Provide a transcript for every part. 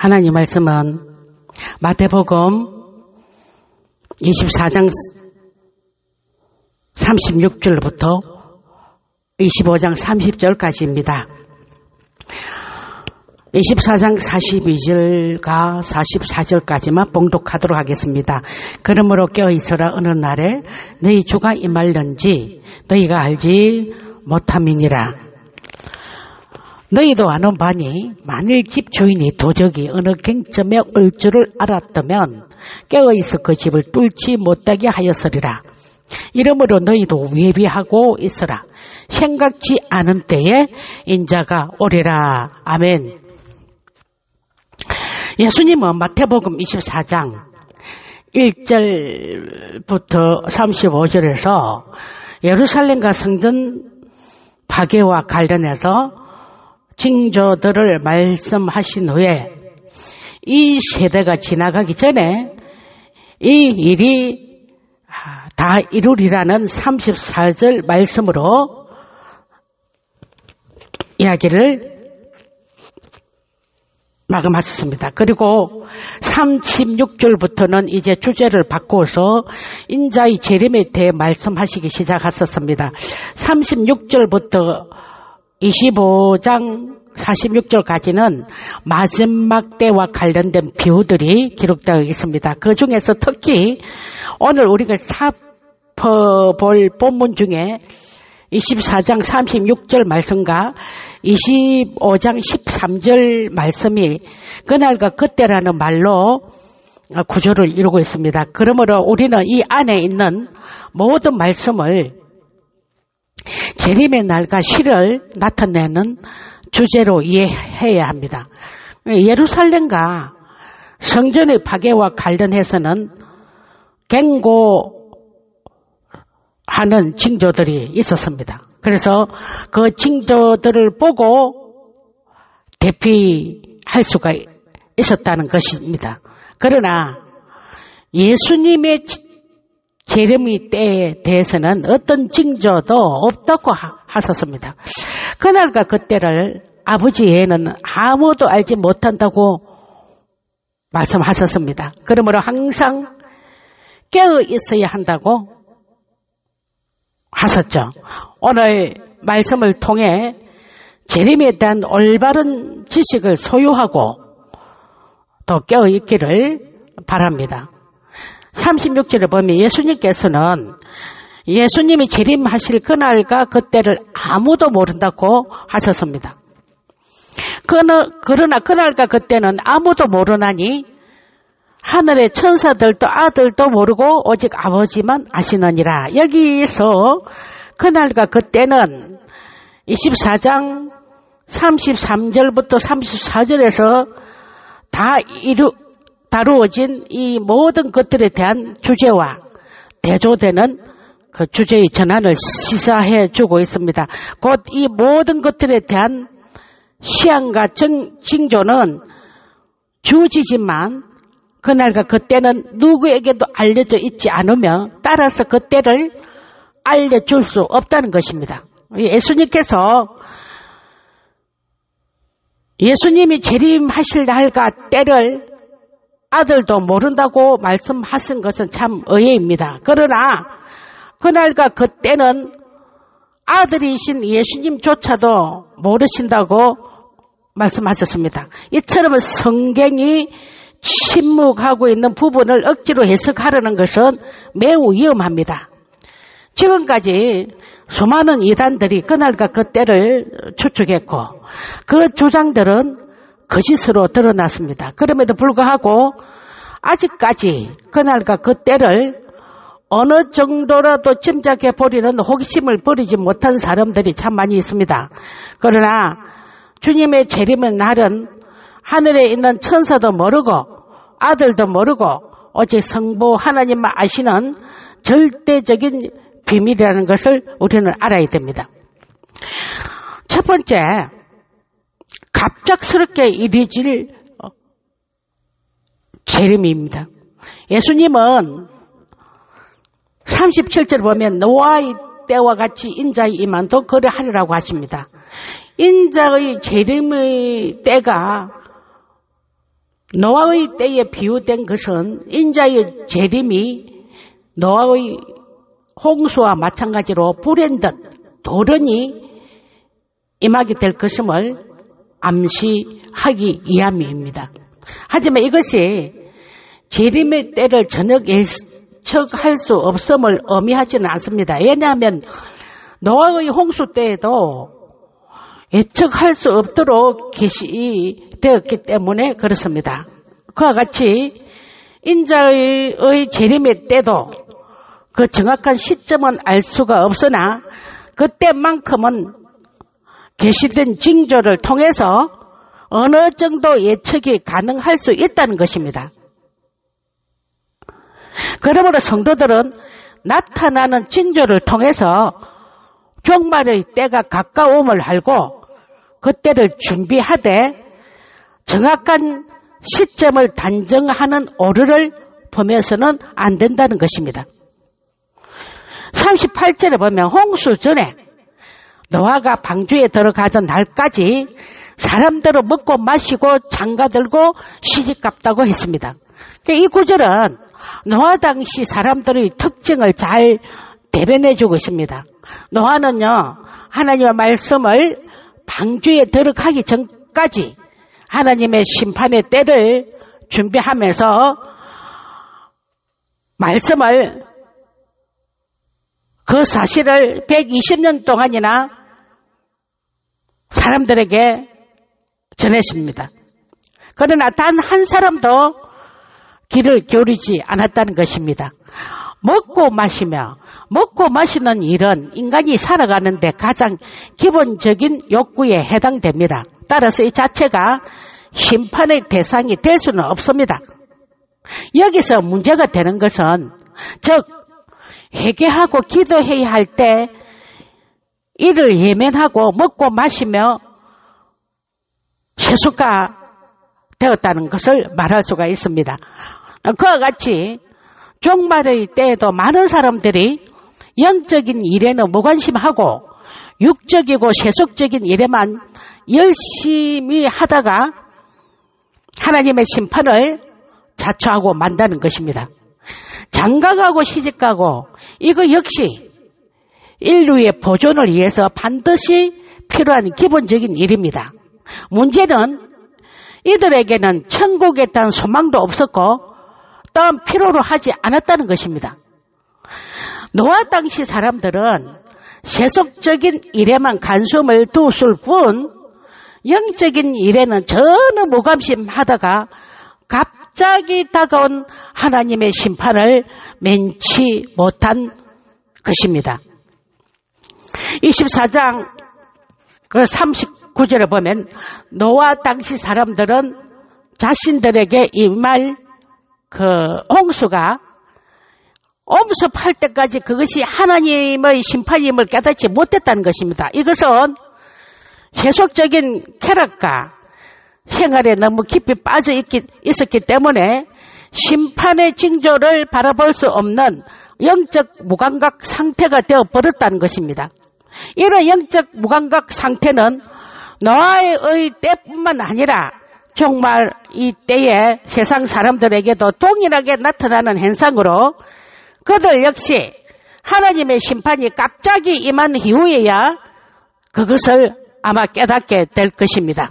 하나님 말씀은 마태복음 24장 36절부터 25장 30절까지입니다. 24장 42절과 44절까지만 봉독하도록 하겠습니다. 그러므로 깨어있으라. 어느 날에 너희 주가 임할는지 너희가 알지 못함이니라. 너희도 아는 바니 만일 집 주인이 도적이 어느 갱점에 올 줄을 알았다면 깨어있어 그 집을 뚫지 못하게 하였으리라. 이러므로 너희도 예비하고 있으라. 생각지 않은 때에 인자가 오리라. 아멘. 예수님은 마태복음 24장 1절부터 35절에서 예루살렘과 성전 파괴와 관련해서 징조들을 말씀하신 후에 이 세대가 지나가기 전에 이 일이 다 이루리라는 34절 말씀으로 이야기를 마감하셨습니다. 그리고 36절부터는 이제 주제를 바꾸어서 인자의 재림에 대해 말씀하시기 시작하셨습니다. 36절부터 25장 46절까지는 마지막 때와 관련된 비유들이 기록되어 있습니다. 그 중에서 특히 오늘 우리가 살펴볼 본문 중에 24장 36절 말씀과 25장 13절 말씀이 그날과 그때라는 말로 구조를 이루고 있습니다. 그러므로 우리는 이 안에 있는 모든 말씀을 재림의 날과 시를 나타내는 주제로 이해해야 합니다. 예루살렘과 성전의 파괴와 관련해서는 경고하는 징조들이 있었습니다. 그래서 그 징조들을 보고 대피할 수가 있었다는 것입니다. 그러나 예수님의 재림의 때에 대해서는 어떤 징조도 없다고 하셨습니다. 그날과 그때를 아버지 외에는 아무도 알지 못한다고 말씀하셨습니다. 그러므로 항상 깨어 있어야 한다고 하셨죠. 오늘 말씀을 통해 재림에 대한 올바른 지식을 소유하고 또 깨어 있기를 바랍니다. 36절에 보면 예수님께서는 예수님이 재림하실 그날과 그때를 아무도 모른다고 하셨습니다. 그러나 그날과 그때는 아무도 모르나니 하늘의 천사들도 아들도 모르고 오직 아버지만 아시느니라. 여기서 그날과 그때는 24장 33절부터 34절에서 다 다루어진 이 모든 것들에 대한 주제와 대조되는 그 주제의 전환을 시사해 주고 있습니다. 곧 이 모든 것들에 대한 시향과 징조는 주어지지만 그날과 그때는 누구에게도 알려져 있지 않으며 따라서 그때를 알려줄 수 없다는 것입니다. 예수님께서 예수님이 재림하실 날과 때를 아들도 모른다고 말씀하신 것은 참 의외입니다. 그러나 그날과 그때는 아들이신 예수님조차도 모르신다고 말씀하셨습니다. 이처럼 성경이 침묵하고 있는 부분을 억지로 해석하려는 것은 매우 위험합니다. 지금까지 수많은 이단들이 그날과 그때를 추측했고 그 주장들은 거짓으로 드러났습니다. 그럼에도 불구하고 아직까지 그날과 그때를 어느 정도라도 짐작해 버리는 호기심을 버리지 못한 사람들이 참 많이 있습니다. 그러나 주님의 재림의 날은 하늘에 있는 천사도 모르고 아들도 모르고 오직 성부 하나님만 아시는 절대적인 비밀이라는 것을 우리는 알아야 됩니다. 첫 번째, 갑작스럽게 이루어질 재림입니다. 예수님은 37절 보면 노아의 때와 같이 인자의 임한도 그러하리라고 하십니다. 인자의 재림의 때가 노아의 때에 비유된 것은 인자의 재림이 노아의 홍수와 마찬가지로 불현듯 도련히 임하게 될 것임을 암시하기 위함입니다. 하지만 이것이 재림의 때를 전혀 예측할 수 없음을 의미하지는 않습니다. 왜냐하면 노아의 홍수 때에도 예측할 수 없도록 계시되었기 때문에 그렇습니다. 그와 같이 인자의 재림의 때도 그 정확한 시점은 알 수가 없으나 그때만큼은 계시된 징조를 통해서 어느 정도 예측이 가능할 수 있다는 것입니다. 그러므로 성도들은 나타나는 징조를 통해서 종말의 때가 가까움을 알고 그때를 준비하되 정확한 시점을 단정하는 오류를 보면서는 안 된다는 것입니다. 38절에 보면 홍수 전에 노아가 방주에 들어가던 날까지 사람들은 먹고 마시고 장가들고 시집갔다고 했습니다. 이 구절은 노아 당시 사람들의 특징을 잘 대변해주고 있습니다. 노아는요, 하나님의 말씀을 방주에 들어가기 전까지 하나님의 심판의 때를 준비하면서 말씀을 그 사실을 120년 동안이나 사람들에게 전했습니다. 그러나 단 한 사람도 귀를 기울이지 않았다는 것입니다. 먹고 마시는 일은 인간이 살아가는데 가장 기본적인 욕구에 해당됩니다. 따라서 이 자체가 심판의 대상이 될 수는 없습니다. 여기서 문제가 되는 것은 즉 회개하고 기도해야 할 때 이를 예면하고 먹고 마시며 세수가 되었다는 것을 말할 수가 있습니다. 그와 같이 종말의 때에도 많은 사람들이 영적인 일에는 무관심하고 육적이고 세속적인 일에만 열심히 하다가 하나님의 심판을 자초하고 만다는 것입니다. 장가가고 시집가고 이거 역시 인류의 보존을 위해서 반드시 필요한 기본적인 일입니다. 문제는 이들에게는 천국에 대한 소망도 없었고 또한 필요로 하지 않았다는 것입니다. 노아 당시 사람들은 세속적인 일에만 관심을 두었을 뿐 영적인 일에는 전혀 무관심하다가 갑자기 다가온 하나님의 심판을 면치 못한 것입니다. 24장 39절에 보면 노아 당시 사람들은 자신들에게 임할 홍수가 엄습할 때까지 그것이 하나님의 심판임을 깨닫지 못했다는 것입니다. 이것은 세속적인 쾌락과 생활에 너무 깊이 빠져 있었기 때문에 심판의 징조를 바라볼 수 없는 영적 무감각 상태가 되어버렸다는 것입니다. 이런 영적 무감각 상태는 노아의 때뿐만 아니라 정말 이 때에 세상 사람들에게도 동일하게 나타나는 현상으로 그들 역시 하나님의 심판이 갑자기 임한 이후에야 그것을 아마 깨닫게 될 것입니다.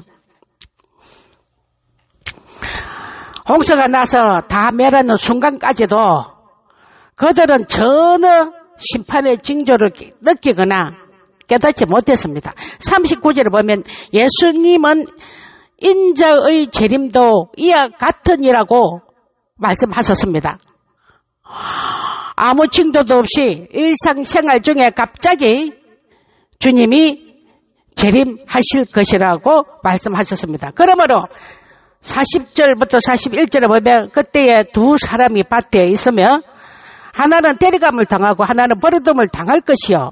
홍수가 나서 다 멸하는 순간까지도 그들은 전혀 심판의 징조를 느끼거나 깨닫지 못했습니다. 39절에 보면 예수님은 인자의 재림도 이와 같으니라고 말씀하셨습니다. 아무 징조도 없이 일상생활 중에 갑자기 주님이 재림하실 것이라고 말씀하셨습니다. 그러므로 40절부터 41절에 보면 그때에 두 사람이 밭에 있으며 하나는 데려감을 당하고 하나는 버려둠을 당할 것이요.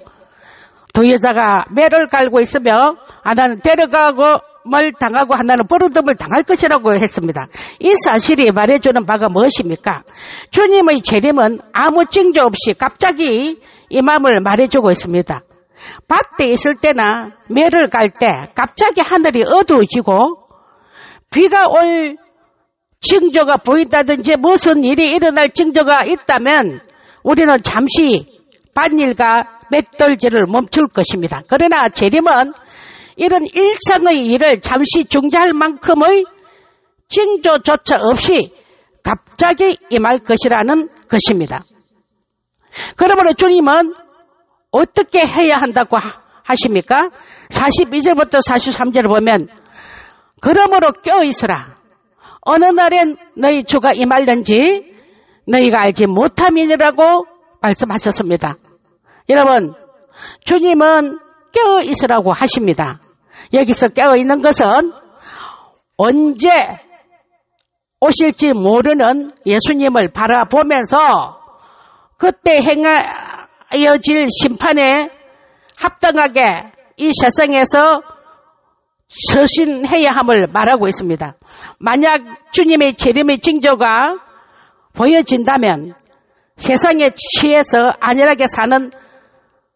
두 여자가 매를 갈고 있으며 하나는 데려감을 당하고 하나는 버려둠을 당할 것이라고 했습니다. 이 사실이 말해주는 바가 무엇입니까? 주님의 재림은 아무 징조 없이 갑자기 임함을 말해주고 있습니다. 밭에 있을 때나 매를 갈 때 갑자기 하늘이 어두워지고 비가 올 징조가 보인다든지 무슨 일이 일어날 징조가 있다면 우리는 잠시 밭일과 맷돌질을 멈출 것입니다. 그러나 재림은 이런 일상의 일을 잠시 중지할 만큼의 징조조차 없이 갑자기 임할 것이라는 것입니다. 그러므로 주님은 어떻게 해야 한다고 하십니까? 42절부터 43절을 보면 그러므로 깨어있으라. 어느 날엔 너희 주가 임할는지 너희가 알지 못함이니라고 말씀하셨습니다. 여러분, 주님은 깨어있으라고 하십니다. 여기서 깨어있는 것은 언제 오실지 모르는 예수님을 바라보면서 그때 행하여질 심판에 합당하게 이 세상에서 서신해야 함을 말하고 있습니다. 만약 주님의 재림의 징조가 보여진다면 세상에 취해서 안일하게 사는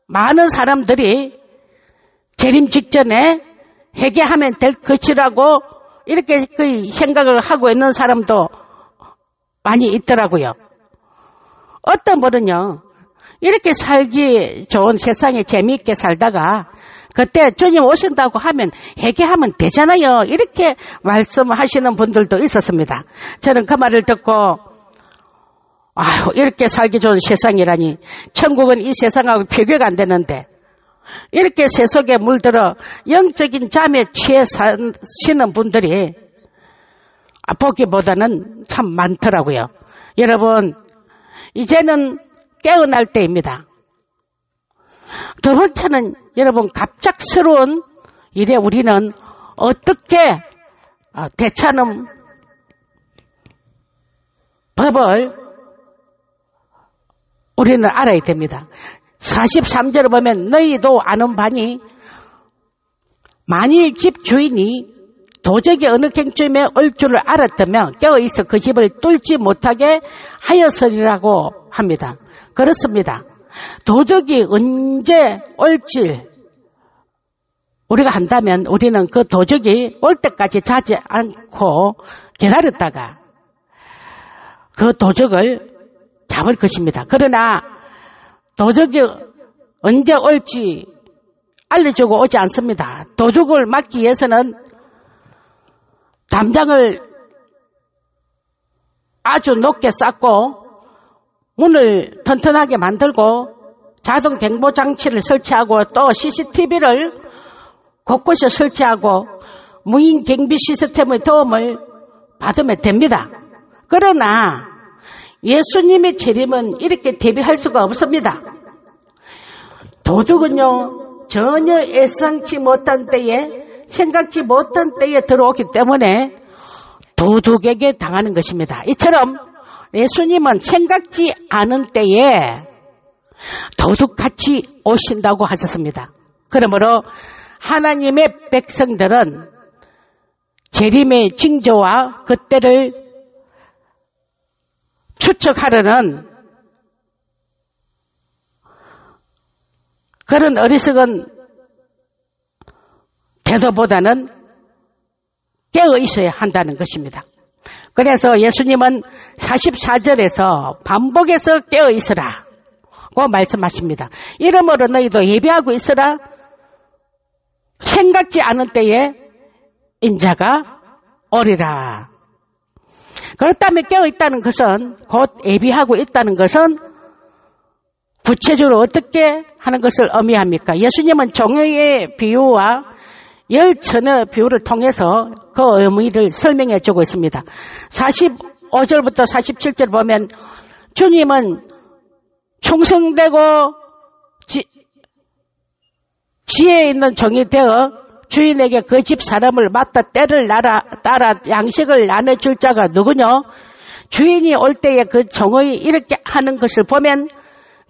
많은 사람들이 재림 직전에 회개하면 될 것이라고 이렇게 그 생각을 하고 있는 사람도 많이 있더라고요. 어떤 분은요, 이렇게 살기 좋은 세상에 재미있게 살다가 그때 주님 오신다고 하면 회개하면 되잖아요. 이렇게 말씀하시는 분들도 있었습니다. 저는 그 말을 듣고 아유, 이렇게 살기 좋은 세상이라니. 천국은 이 세상하고 비교가 안 되는데 이렇게 세속에 물들어 영적인 잠에 취해 사시는 분들이 보기보다는 참 많더라고요. 여러분, 이제는 깨어날 때입니다. 두 번째는 여러분, 갑작스러운 일에 우리는 어떻게 대처하는 법을 우리는 알아야 됩니다. 43절을 보면 너희도 아는 바니 만일 집 주인이 도적이 어느 갱쯤에 올 줄을 알았다면 깨어있어 그 집을 뚫지 못하게 하였으리라고 합니다. 그렇습니다. 도적이 언제 올지 우리가 한다면 우리는 그 도적이 올 때까지 자지 않고 기다렸다가 그 도적을 잡을 것입니다. 그러나 도적이 언제 올지 알려주고 오지 않습니다. 도적을 막기 위해서는 담장을 아주 높게 쌓고 문을 튼튼하게 만들고 자동 경보 장치를 설치하고 또 CCTV를 곳곳에 설치하고 무인 경비 시스템의 도움을 받으면 됩니다. 그러나 예수님의 재림은 이렇게 대비할 수가 없습니다. 도둑은요, 전혀 예상치 못한 때에, 생각지 못한 때에 들어오기 때문에 도둑에게 당하는 것입니다. 이처럼 예수님은 생각지 않은 때에 도둑같이 오신다고 하셨습니다. 그러므로 하나님의 백성들은 재림의 징조와 그때를 추측하려는 그런 어리석은 태도보다는 깨어 있어야 한다는 것입니다. 그래서 예수님은 44절에서 반복해서 깨어 있으라고 말씀하십니다. 이러므로 너희도 예배하고 있으라. 생각지 않은 때에 인자가 오리라. 그렇다면 깨어있다는 것은 곧 예비하고 있다는 것은 구체적으로 어떻게 하는 것을 의미합니까? 예수님은 종의 비유와 열천의 비유를 통해서 그 의미를 설명해 주고 있습니다. 45절부터 47절 보면 주님은 충성되고 지혜 있는 종이 되어 주인에게 그 집 사람을 맡아 때를 따라 양식을 나눠줄 자가 누구냐? 주인이 올 때에 그 종의 이렇게 하는 것을 보면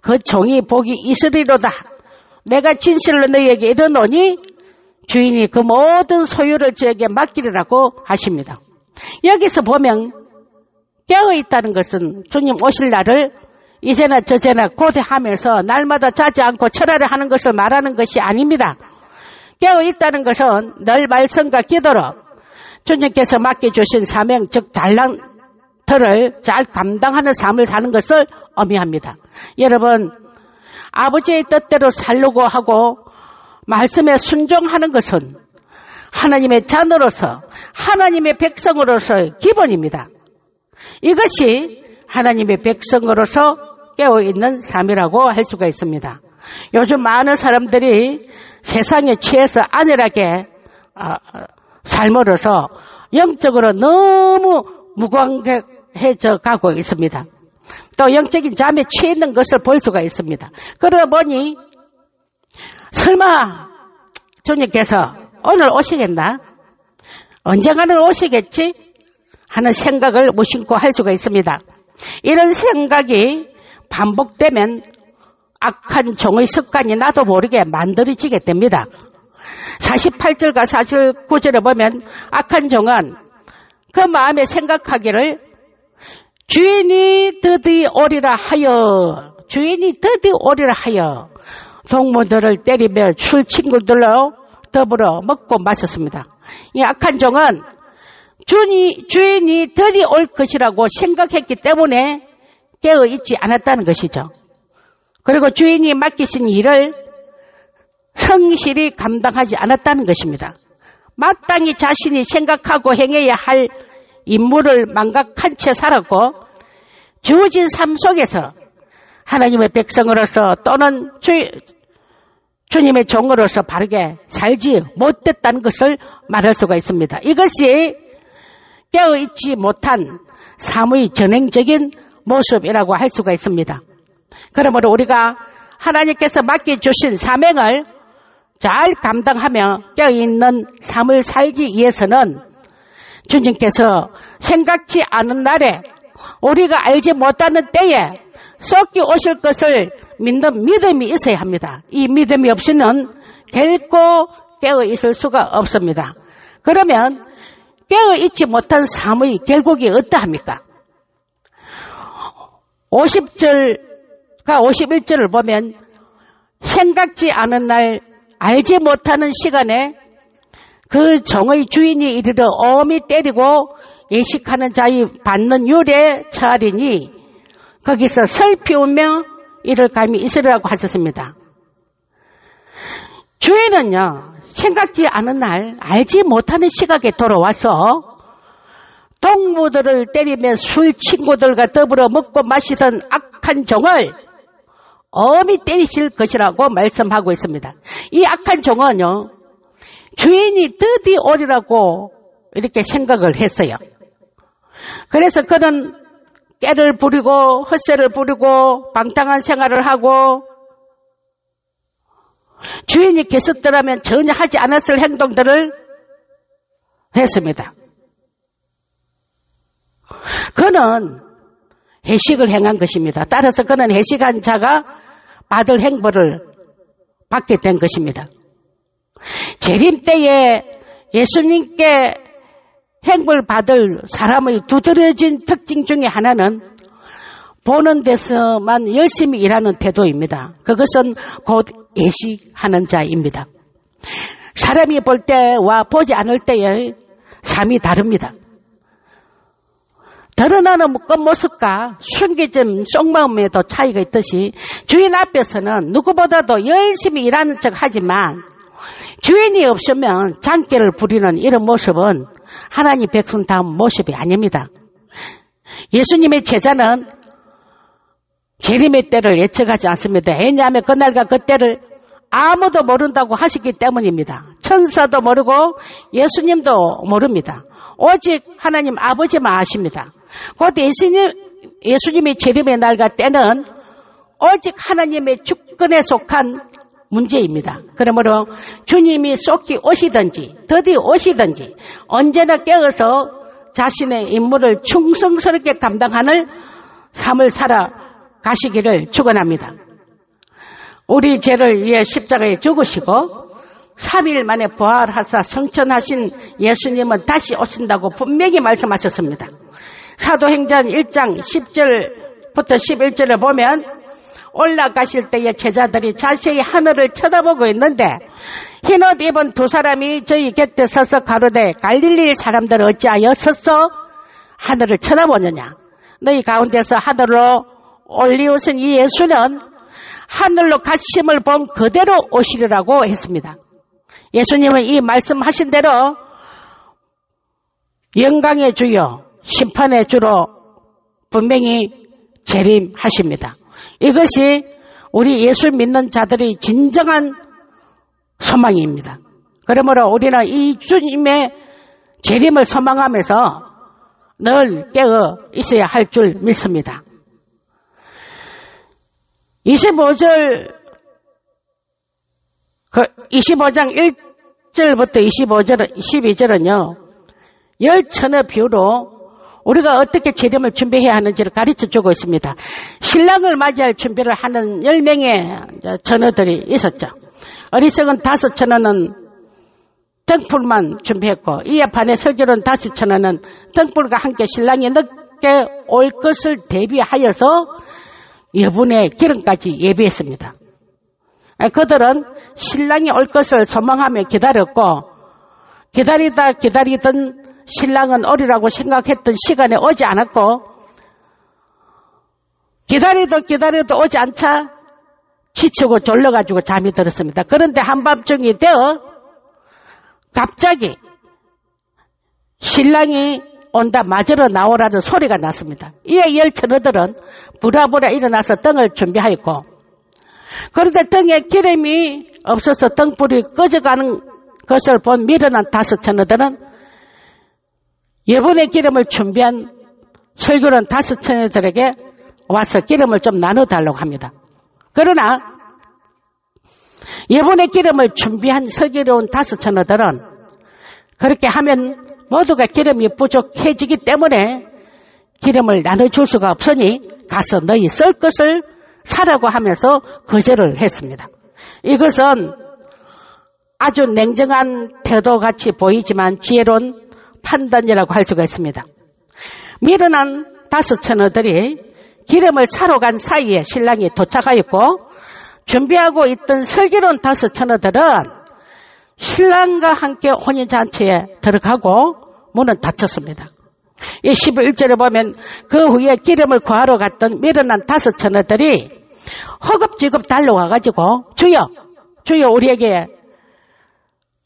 그 종이 복이 있으리로다. 내가 진실로 너희에게 이르노니 주인이 그 모든 소유를 저에게 맡기리라고 하십니다. 여기서 보면 깨어있다는 것은 주님 오실 날을 이제나 저제나 고대하면서 날마다 자지 않고 철야를 하는 것을 말하는 것이 아닙니다. 깨어있다는 것은 늘 말씀과 기도로 주님께서 맡겨주신 사명, 즉 달란트를 잘 감당하는 삶을 사는 것을 의미합니다. 여러분, 아버지의 뜻대로 살려고 하고 말씀에 순종하는 것은 하나님의 자녀로서, 하나님의 백성으로서의 기본입니다. 이것이 하나님의 백성으로서 깨어있는 삶이라고 할 수가 있습니다. 요즘 많은 사람들이 세상에 취해서 안일하게 삶으로서 영적으로 너무 무관해져 가고 있습니다. 또 영적인 잠에 취해 있는 것을 볼 수가 있습니다. 그러다 보니 설마 주님께서 오늘 오시겠나? 언젠가는 오시겠지? 하는 생각을 무심코 할 수가 있습니다. 이런 생각이 반복되면 악한 종의 습관이 나도 모르게 만들어지게 됩니다. 48절과 49절에 보면 악한 종은 그 마음에 생각하기를 주인이 드디어 오리라 하여, 주인이 드디어 오리라 하여 동무들을 때리며 술 친구들로 더불어 먹고 마셨습니다. 이 악한 종은 주인이 드디어 올 것이라고 생각했기 때문에 깨어있지 않았다는 것이죠. 그리고 주인이 맡기신 일을 성실히 감당하지 않았다는 것입니다. 마땅히 자신이 생각하고 행해야 할 임무를 망각한 채 살았고 주어진 삶 속에서 하나님의 백성으로서 또는 주님의 종으로서 바르게 살지 못했다는 것을 말할 수가 있습니다. 이것이 깨어있지 못한 삶의 전행적인 모습이라고 할 수가 있습니다. 그러므로 우리가 하나님께서 맡겨주신 사명을 잘 감당하며 깨어있는 삶을 살기 위해서는 주님께서 생각지 않은 날에 우리가 알지 못하는 때에 쏟기 오실 것을 믿는 믿음이 있어야 합니다. 이 믿음이 없이는 결코 깨어있을 수가 없습니다. 그러면 깨어있지 못한 삶의 결국이 어떠합니까? 50절과 51절을 보면 생각지 않은 날 알지 못하는 시간에 그 종의 주인이 이르러 엄히 때리고 예식하는 자의 받는 율에 처하리니 거기서 슬피우며 이를 감히 있으리라고 하셨습니다. 주인은요, 생각지 않은 날 알지 못하는 시각에 돌아와서 동무들을 때리며 술 친구들과 더불어 먹고 마시던 악한 종을 엄히 때리실 것이라고 말씀하고 있습니다. 이 악한 종은요, 주인이 드디어 오리라고 이렇게 생각을 했어요. 그래서 그는 깨를 부리고 헛새를 부리고 방탕한 생활을 하고 주인이 계셨더라면 전혀 하지 않았을 행동들을 했습니다. 그는 해식을 행한 것입니다. 따라서 그는 해식한 자가 받을 행보를 받게 된 것입니다. 재림 때에 예수님께 행보를 받을 사람의 두드러진 특징 중에 하나는 보는 데서만 열심히 일하는 태도입니다. 그것은 곧 예식하는 자입니다. 사람이 볼 때와 보지 않을 때의 삶이 다릅니다. 드러나는 겉모습과 숨겨진 속마음에도 차이가 있듯이 주인 앞에서는 누구보다도 열심히 일하는 척 하지만 주인이 없으면 장깨를 부리는 이런 모습은 하나님 백성다운 모습이 아닙니다. 예수님의 제자는 재림의 때를 예측하지 않습니다. 왜냐하면 그날과 그때를 아무도 모른다고 하시기 때문입니다. 천사도 모르고 예수님도 모릅니다. 오직 하나님 아버지만 아십니다. 곧 예수님의 재림의 날과 때는 오직 하나님의 주권에 속한 문제입니다. 그러므로 주님이 쏟기 오시든지 드디어 오시든지 언제나 깨어서 자신의 임무를 충성스럽게 감당하는 삶을 살아가시기를 축원합니다. 우리 죄를 위해 십자가에 죽으시고 3일 만에 부활하사 성천하신 예수님은 다시 오신다고 분명히 말씀하셨습니다. 사도행전 1장 10절부터 11절에 보면 올라가실 때에 제자들이 자세히 하늘을 쳐다보고 있는데 흰옷 입은 두 사람이 저희 곁에 서서 가로되 갈릴리 사람들 어찌하여 서서 하늘을 쳐다보느냐. 너희 가운데서 하늘로 올리우신 이 예수는 하늘로 가심을 본 그대로 오시리라고 했습니다. 예수님은 이 말씀하신 대로 영광의 주요 심판의 주로 분명히 재림하십니다. 이것이 우리 예수 믿는 자들의 진정한 소망입니다. 그러므로 우리는 이 주님의 재림을 소망하면서 늘 깨어 있어야 할 줄 믿습니다. 25장 1절부터 22절은요. 열천의 비유로 우리가 어떻게 재림을 준비해야 하는지를 가르쳐주고 있습니다. 신랑을 맞이할 준비를 하는 10명의 처녀들이 있었죠. 어리석은 5처녀는 등불만 준비했고 이에 반해 슬기로운 5처녀는 등불과 함께 신랑이 늦게 올 것을 대비하여서 여분의 기름까지 예비했습니다. 그들은 신랑이 올 것을 소망하며 기다렸고 기다리던 신랑은 오리라고 생각했던 시간에 오지 않았고 기다려도 오지 않자 지치고 졸려가지고 잠이 들었습니다. 그런데 한밤중이 되어 갑자기 신랑이 온다 맞으러 나오라는 소리가 났습니다. 이에 열처녀들은 부랴부랴 일어나서 등을 준비하였고 그런데 등에 기름이 없어서 등불이 꺼져가는 것을 본 미련한 5처녀들은 여분의 기름을 준비한 슬기로운 5처녀들에게 와서 기름을 좀 나눠달라고 합니다. 그러나 여분의 기름을 준비한 슬기로운 5처녀들은 그렇게 하면 모두가 기름이 부족해지기 때문에 기름을 나눠줄 수가 없으니 가서 너희 쓸 것을 사라고 하면서 거절을 했습니다. 이것은 아주 냉정한 태도같이 보이지만 지혜로운 판단이라고 할 수가 있습니다. 미련한 5처녀들이 기름을 사러 간 사이에 신랑이 도착하였고 준비하고 있던 슬기로운 5처녀들은 신랑과 함께 혼인잔치에 들어가고 문은 닫혔습니다. 이 11절에 보면 그 후에 기름을 구하러 갔던 미련한 5처녀들이 허겁지겁 달려와가지고 주여 우리에게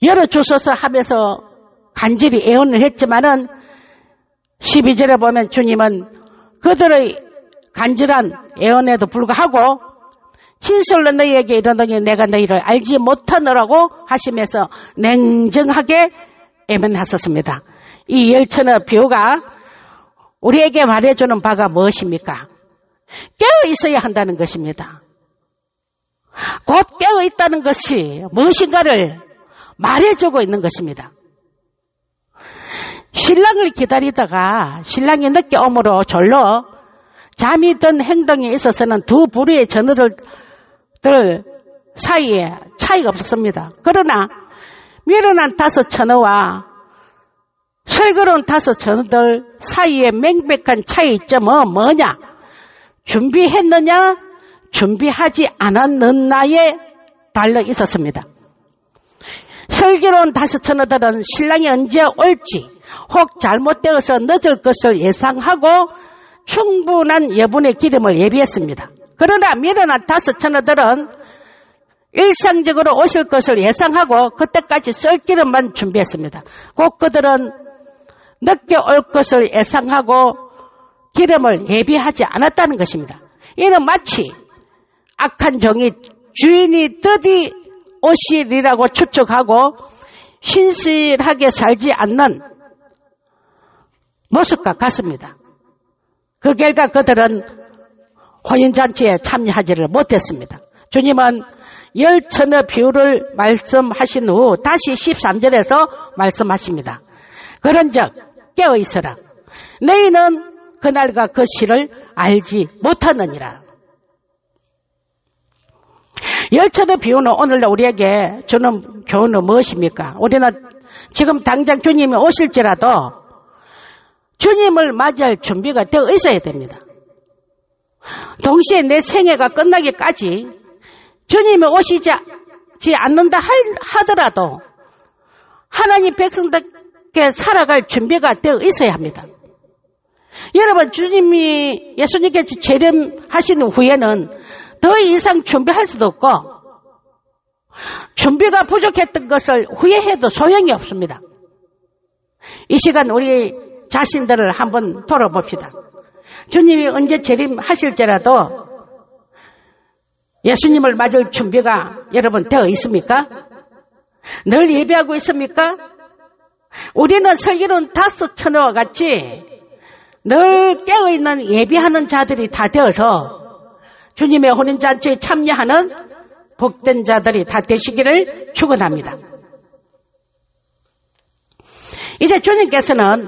열어주소서 하면서 간절히 애원을 했지만은 12절에 보면 주님은 그들의 간절한 애원에도 불구하고 진실로 너희에게 이르노니 내가 너희를 알지 못하노라고 하시면서 냉정하게 애면하셨습니다. 이 열천의 비유가 우리에게 말해주는 바가 무엇입니까? 깨어 있어야 한다는 것입니다. 곧 깨어 있다는 것이 무엇인가를 말해주고 있는 것입니다. 신랑을 기다리다가 신랑이 늦게 오므로 졸로 잠이 든 행동에 있어서는 두 부류의 전우들 사이에 차이가 없었습니다. 그러나 미련한 5처녀와 슬기로운 5처녀들 사이에 명백한 차이점은 뭐냐? 준비했느냐? 준비하지 않았느냐에 달려 있었습니다. 슬기로운 5처녀들은 신랑이 언제 올지 혹 잘못되어서 늦을 것을 예상하고 충분한 여분의 기름을 예비했습니다. 그러나 미련한 5처녀들은 일상적으로 오실 것을 예상하고 그때까지 쓸 기름만 준비했습니다. 곧 그들은 늦게 올 것을 예상하고 기름을 예비하지 않았다는 것입니다. 이는 마치 악한 종이 주인이 드디 오시리라고 추측하고 신실하게 살지 않는 모습과 같습니다. 그 결과 그들은 혼인잔치에 참여하지를 못했습니다. 주님은 열천의 비유를 말씀하신 후 다시 13절에서 말씀하십니다. 그런즉 깨어있어라. 너희는 그날과 그 시를 알지 못하느니라. 열천의 비유는 오늘날 우리에게 주는 교훈은 무엇입니까? 우리는 지금 당장 주님이 오실지라도 주님을 맞이할 준비가 되어 있어야 됩니다. 또 동시에 내 생애가 끝나기까지 주님이 오시지 않는다 하더라도 하나님 백성답게 살아갈 준비가 되어 있어야 합니다. 여러분, 주님이 예수님께서 재림하신 후에는 더 이상 준비할 수도 없고 준비가 부족했던 것을 후회해도 소용이 없습니다. 이 시간 우리 자신들을 한번 돌아봅시다. 주님이 언제 재림하실지라도 예수님을 맞을 준비가 여러분 되어 있습니까? 늘 예배하고 있습니까? 우리는 슬기로운 다섯 처녀와 같이 늘 깨어있는 예배하는 자들이 다 되어서 주님의 혼인잔치에 참여하는 복된 자들이 다 되시기를 축원합니다. 이제 주님께서는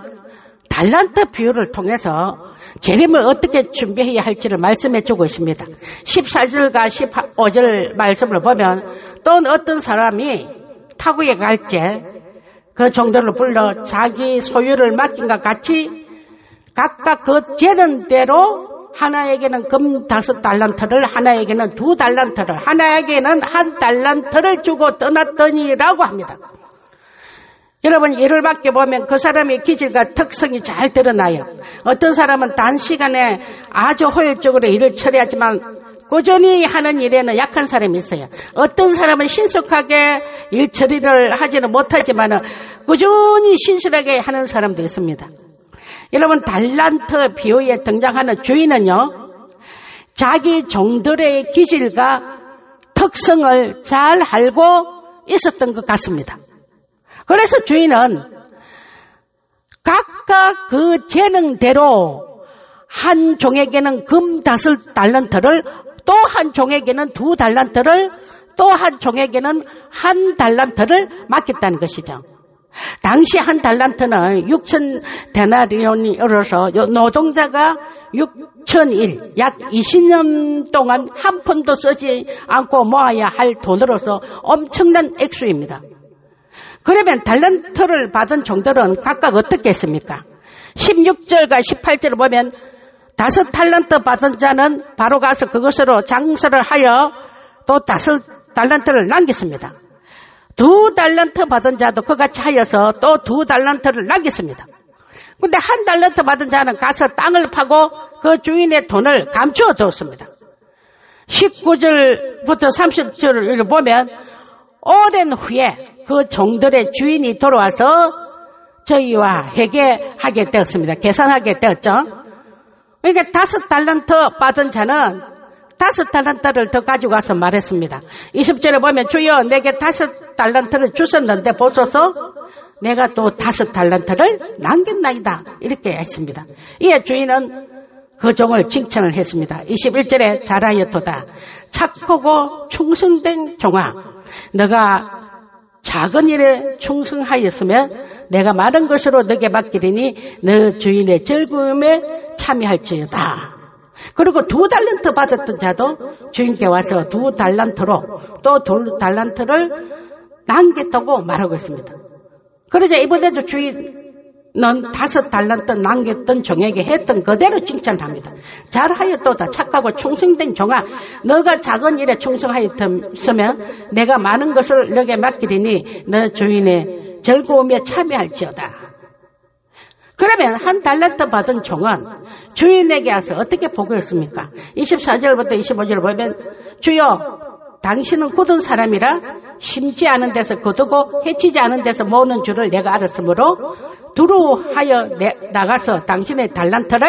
달란트 비유를 통해서 재림을 어떻게 준비해야 할지를 말씀해 주고 있습니다. 14절과 15절 말씀을 보면 또 어떤 사람이 타국에 갈 때 그 종들을 불러 자기 소유를 맡긴 것 같이 각각 그 재는 대로 하나에게는 금 5달란트를, 하나에게는 2달란트를, 하나에게는 1달란트를 주고 떠났더니라고 합니다. 여러분, 이를 밖에 보면 그 사람의 기질과 특성이 잘 드러나요. 어떤 사람은 단시간에 아주 효율적으로 일을 처리하지만 꾸준히 하는 일에는 약한 사람이 있어요. 어떤 사람은 신속하게 일 처리를 하지는 못하지만 꾸준히 신실하게 하는 사람도 있습니다. 여러분, 달란트 비유에 등장하는 주인은요, 자기 종들의 기질과 특성을 잘 알고 있었던 것 같습니다. 그래서 주인은 각각 그 재능대로 한 종에게는 금 5달란트를, 또 한 종에게는 2달란트를, 또 한 종에게는 1달란트를 맡겼다는 것이죠. 당시 1달란트는 6,000데나리온이로서 노동자가 6,001, 약 20년 동안 한 푼도 쓰지 않고 모아야 할 돈으로서 엄청난 액수입니다. 그러면 달란트를 받은 종들은 각각 어떻게 했습니까? 16절과 18절을 보면 5달란트 받은 자는 바로 가서 그것으로 장사를 하여 또 5달란트를 남겼습니다. 2달란트 받은 자도 그같이 하여서 또 2달란트를 남겼습니다. 근데 1달란트 받은 자는 가서 땅을 파고 그 주인의 돈을 감추어 두었습니다. 19절부터 30절을 보면 오랜 후에 그 종들의 주인이 돌아와서 저희와 회개하게 되었습니다. 계산하게 되었죠. 그러니까 5달란트 받은 자는 5달란트를 더 가지고 와서 말했습니다. 20절에 보면 주여 내게 5달란트를 주셨는데 보소서 내가 또 5달란트를 남겼나이다. 이렇게 했습니다. 이에 주인은 그 종을 칭찬을 했습니다. 21절에 잘하였도다. 착하고 충성된 종아, 너가 작은 일에 충성하였으면 내가 많은 것으로 너에게 맡기리니 너 주인의 즐거움에 참여할지어다. 그리고 2달란트 받았던 자도 주인께 와서 2달란트로 또 2달란트를 남겼다고 말하고 있습니다. 그러자 이번에도 주인은 5달란트 남겼던 종에게 했던 그대로 칭찬합니다. 잘하였도다. 착하고 충성된 종아, 너가 작은 일에 충성하였으면 내가 많은 것을 너에게 맡기리니 너 주인의 즐거움에 참여할지어다. 그러면 1달란트 받은 종은 주인에게 와서 어떻게 보고했습니까? 24절부터 25절을 보면 주여 당신은 굳은 사람이라 심지 않은 데서 거두고 해치지 않은 데서 모으는 줄을 내가 알았으므로 두루하여 나가서 당신의 달란트를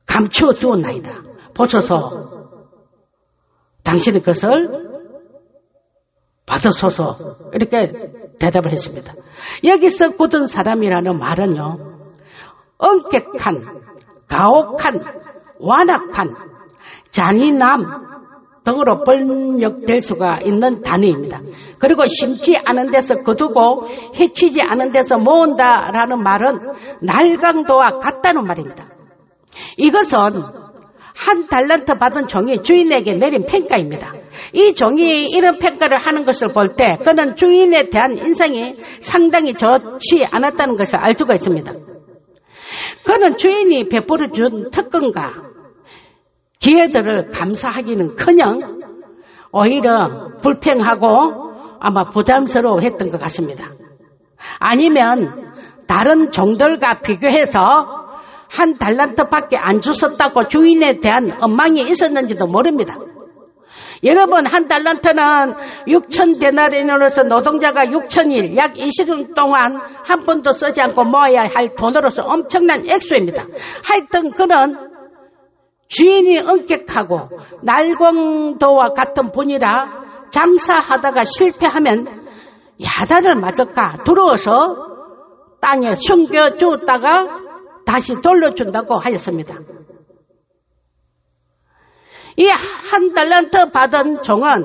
감추어 두었나이다. 보소서 당신의 것을 받으소서. 이렇게 대답을 했습니다. 여기서 굳은 사람이라는 말은요, 엄격한, 가혹한, 완악한, 잔인함 등으로 번역될 수가 있는 단어입니다. 그리고 심지 않은 데서 거두고 해치지 않은 데서 모은다라는 말은 날강도와 같다는 말입니다. 이것은 1달란트 받은 종이 주인에게 내린 평가입니다. 이 종이 이런 평가를 하는 것을 볼 때 그는 주인에 대한 인상이 상당히 좋지 않았다는 것을 알 수가 있습니다. 그는 주인이 베풀어 준 특권과 기회들을 감사하기는커녕 오히려 불평하고 아마 부담스러워했던 것 같습니다. 아니면 다른 종들과 비교해서 한 달란트밖에 안 주셨다고 주인에 대한 원망이 있었는지도 모릅니다. 여러분, 한 달란트는 6,000데나리노로서 노동자가 6,000일, 약 20일 동안 한 번도 쓰지 않고 모아야 할 돈으로서 엄청난 액수입니다. 하여튼 그는 주인이 엄격하고 날공도와 같은 분이라 장사하다가 실패하면 야단을 맞을까 두려워서 땅에 숨겨주었다가 다시 돌려준다고 하였습니다. 이 한 달란트 받은 종은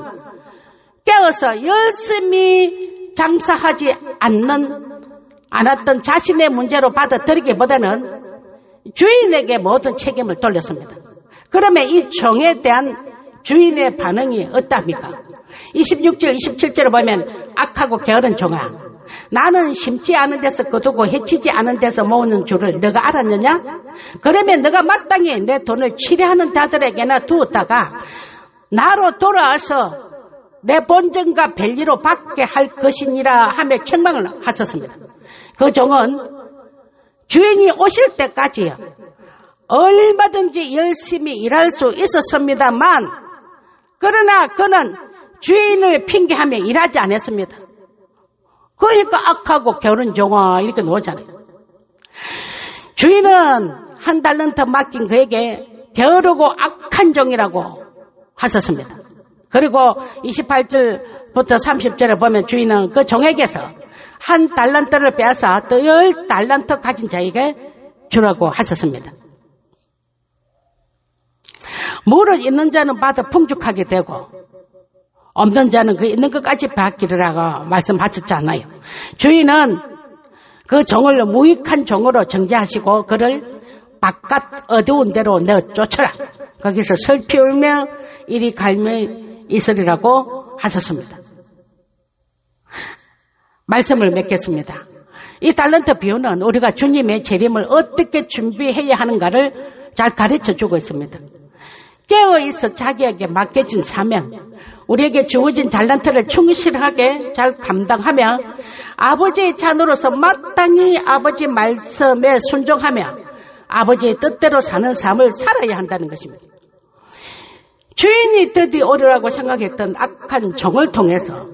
깨어서 열심히 장사하지 않았던 자신의 문제로 받아들이기보다는 주인에게 모든 책임을 돌렸습니다. 그러면 이 종에 대한 주인의 반응이 어떠합니까? 26절, 27절을 보면 악하고 게으른 종아, 나는 심지 않은 데서 거두고 해치지 않은 데서 모으는 줄을 너가 알았느냐? 그러면 너가 마땅히 내 돈을 치려하는 자들에게나 두었다가 나로 돌아와서 내 본전과 벨리로 받게 할 것이니라 하며 책망을 하셨습니다. 그 종은 주인이 오실 때까지 얼마든지 열심히 일할 수 있었습니다만, 그러나 그는 주인을 핑계하며 일하지 않았습니다. 그러니까 악하고 게으른 종아 이렇게 놓잖아요. 주인은 한 달란트 맡긴 그에게 게으르고 악한 종이라고 하셨습니다. 그리고 28절부터 30절에 보면 주인은 그 종에게서 한 달란트를 빼앗아 또 10달란트 가진 자에게 주라고 하셨습니다. 물을 있는 자는 받아 풍족하게 되고 없는 자는 그 있는 것까지 받기라고 말씀하셨잖아요. 주인은 그 종을 무익한 종으로 정죄하시고 그를 바깥 어두운 데로 내쫓아라. 거기서 슬피 울며 이리 갈며 있으리라고 하셨습니다. 말씀을 맺겠습니다. 이 달란트 비유는 우리가 주님의 재림을 어떻게 준비해야 하는가를 잘 가르쳐주고 있습니다. 깨어있어 자기에게 맡겨진 사명, 우리에게 주어진 달란트를 충실하게 잘 감당하며 아버지의 자녀로서 마땅히 아버지 말씀에 순종하며 아버지의 뜻대로 사는 삶을 살아야 한다는 것입니다. 주인이 뜻이 옳으라고 생각했던 악한 종을 통해서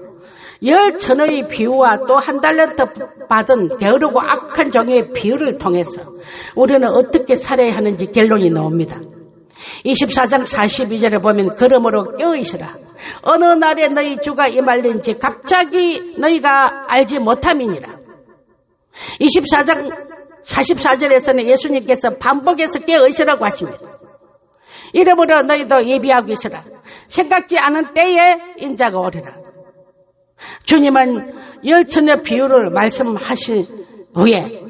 10,000의 비유와 또 한 달란트 받은 게으르고 악한 종의 비유를 통해서 우리는 어떻게 살아야 하는지 결론이 나옵니다. 24장 42절에 보면 그러므로 깨어있으라. 어느 날에 너희 주가 임할는지 갑자기 너희가 알지 못함이니라. 24장 44절에서는 예수님께서 반복해서 깨어있으라고 하십니다. 이러므로 너희도 예비하고 있으라. 생각지 않은 때에 인자가 오리라. 주님은 10,000의 비유를 말씀하신 후에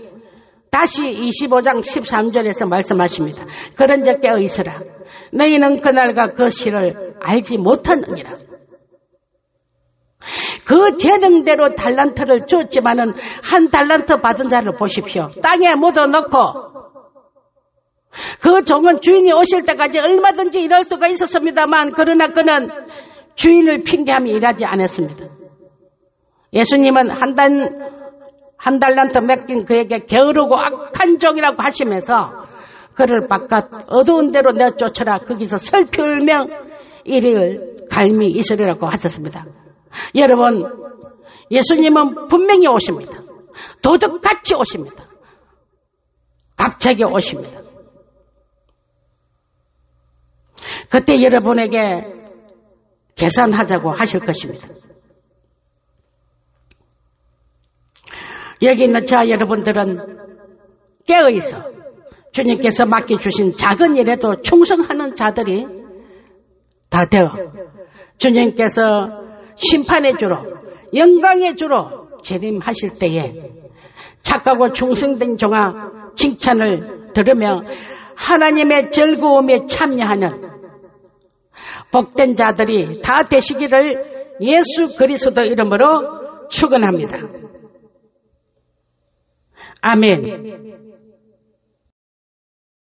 다시 25장 13절에서 말씀하십니다. 그런즉 깨어있으라. 너희는 그날과 그 시를 알지 못하느니라. 그 재능대로 달란트를 줬지만은 한 달란트 받은 자를 보십시오. 땅에 묻어놓고 그 종은 주인이 오실 때까지 얼마든지 일할 수가 있었습니다만, 그러나 그는 주인을 핑계하며 일하지 않았습니다. 예수님은 한 달란트 맡긴 그에게 게으르고 악한 종이라고 하시면서 그를 바깥 어두운 데로 내쫓아라. 거기서 슬피 울며 이를 갈미 있으리라고 하셨습니다. 여러분, 예수님은 분명히 오십니다. 도둑같이 오십니다. 갑자기 오십니다. 그때 여러분에게 계산하자고 하실 것입니다. 여기 있는 자 여러분들은 깨어있어 주님께서 맡겨주신 작은 일에도 충성하는 자들이 다 되어 주님께서 심판의 주로 영광의 주로 재림하실 때에 착하고 충성된 종아 칭찬을 들으며 하나님의 즐거움에 참여하는 복된 자들이 다 되시기를 예수 그리스도 이름으로 축원합니다. 아멘.